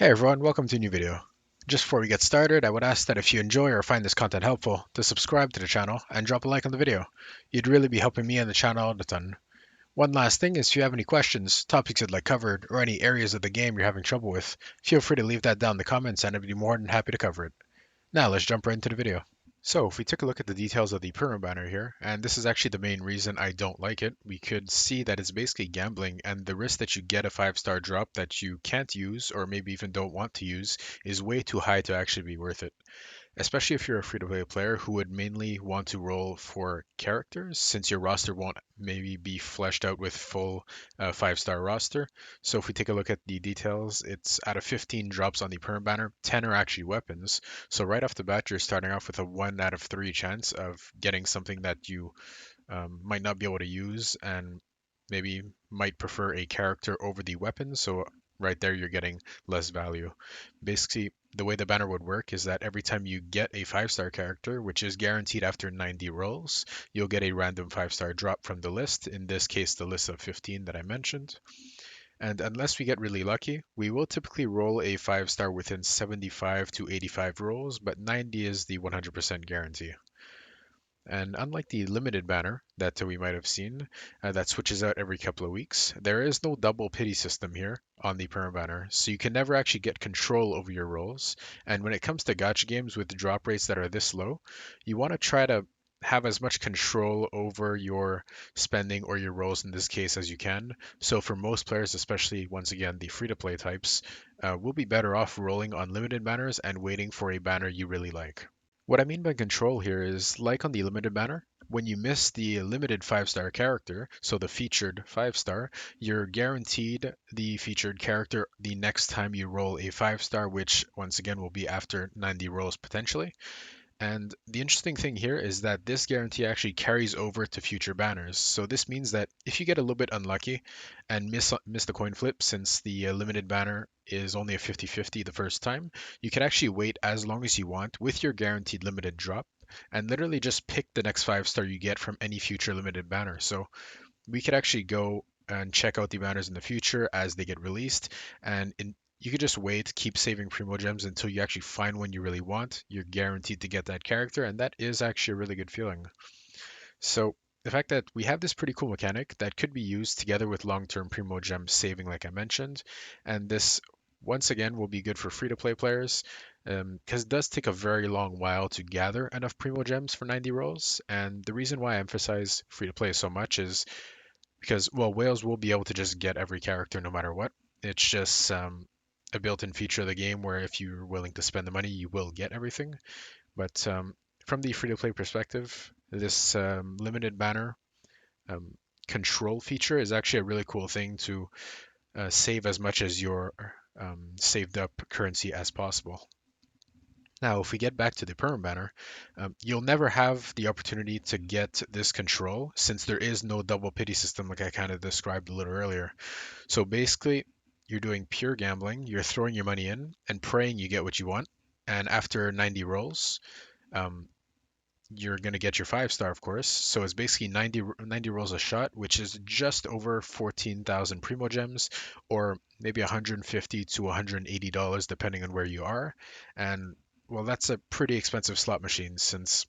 Hey everyone, welcome to a new video. Just before we get started, I would ask that if you enjoy or find this content helpful, to subscribe to the channel and drop a like on the video. You'd really be helping me and the channel out a ton. One last thing is if you have any questions, topics you'd like covered, or any areas of the game you're having trouble with, feel free to leave that down in the comments and I'd be more than happy to cover it. Now let's jump right into the video. So if we took a look at the details of the Perma banner here, and this is actually the main reason I don't like it, we could see that it's basically gambling and the risk that you get a 5-star drop that you can't use or maybe even don't want to use is way too high to actually be worth it, especially if you're a free-to-play player who would mainly want to roll for characters since your roster won't maybe be fleshed out with full 5-star roster. So if we take a look at the details, it's out of 15 drops on the perm banner, 10 are actually weapons. So right off the bat, you're starting off with a 1 out of 3 chance of getting something that you might not be able to use and maybe might prefer a character over the weapon. So right there, you're getting less value. Basically, the way the banner would work is that every time you get a 5-star character, which is guaranteed after 90 rolls, you'll get a random 5-star drop from the list. In this case, the list of 15 that I mentioned. And unless we get really lucky, we will typically roll a 5-star within 75 to 85 rolls, but 90 is the 100% guarantee. And unlike the limited banner that we might have seen, that switches out every couple of weeks, there is no double pity system here on the perma banner, so you can never actually get control over your rolls. And when it comes to gacha games with drop rates that are this low, you want to try to have as much control over your spending or your rolls in this case as you can. So for most players, especially once again the free-to-play types, will be better off rolling on limited banners and waiting for a banner you really like. What I mean by control here is, like on the limited banner, when you miss the limited 5-star character, so the featured 5-star, you're guaranteed the featured character the next time you roll a 5-star, which once again will be after 90 rolls potentially. And the interesting thing here is that this guarantee actually carries over to future banners. So this means that if you get a little bit unlucky and miss the coin flip, since the limited banner is only a 50-50 the first time, you can actually wait as long as you want with your guaranteed limited drop and literally just pick the next 5-star you get from any future limited banner. So we could actually go and check out the banners in the future as they get released. And you could just wait, keep saving Primo gems until you actually find one you really want. You're guaranteed to get that character, and that is actually a really good feeling. So the fact that we have this pretty cool mechanic that could be used together with long-term Primo gem saving, like I mentioned, and this once again will be good for free-to-play players because it does take a very long while to gather enough Primo gems for 90 rolls. And the reason why I emphasize free-to-play so much is because, well, whales will be able to just get every character no matter what. It's just a built-in feature of the game where if you're willing to spend the money, you will get everything. But from the free-to-play perspective, this limited banner um, control feature is actually a really cool thing to save as much as your saved up currency as possible. Now, if we get back to the perm banner, you'll never have the opportunity to get this control since there is no double pity system like I kind of described a little earlier. So basically, you're doing pure gambling, you're throwing your money in and praying you get what you want. And after 90 rolls, um, you're going to get your 5-star, of course. So it's basically 90 rolls a shot, which is just over 14,000 Primo gems, or maybe 150 to $180, depending on where you are. And well, that's a pretty expensive slot machine since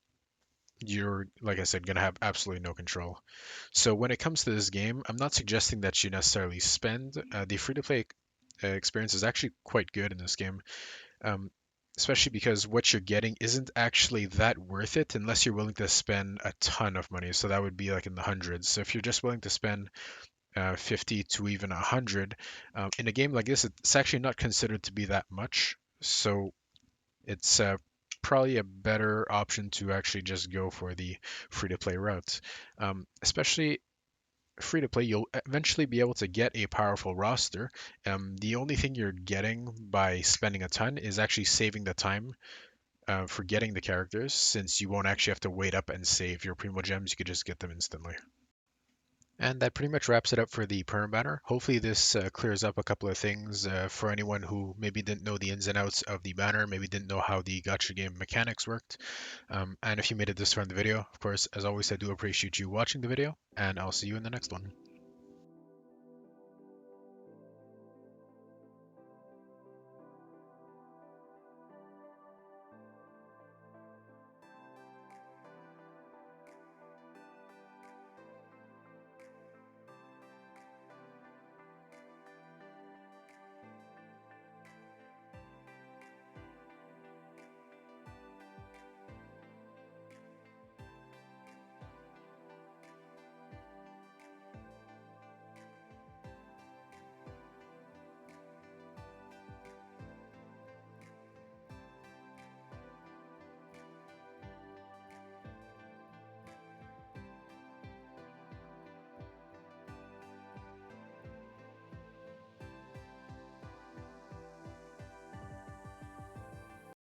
you're, like I said, going to have absolutely no control. So when it comes to this game, I'm not suggesting that you necessarily spend. The free-to-play experience is actually quite good in this game, um, especially because what you're getting isn't actually that worth it unless you're willing to spend a ton of money. So that would be like in the hundreds. So if you're just willing to spend 50 to even 100 in a game like this, it's actually not considered to be that much. So it's probably a better option to actually just go for the free to play route. Especially free to play, you'll eventually be able to get a powerful roster. The only thing you're getting by spending a ton is actually saving the time for getting the characters, since you won't actually have to wait up and save your Primo gems. You could just get them instantly. And that pretty much wraps it up for the perm banner. Hopefully this clears up a couple of things for anyone who maybe didn't know the ins and outs of the banner, maybe didn't know how the gacha game mechanics worked. And if you made it this far in the video, of course, as always, I do appreciate you watching the video, and I'll see you in the next one.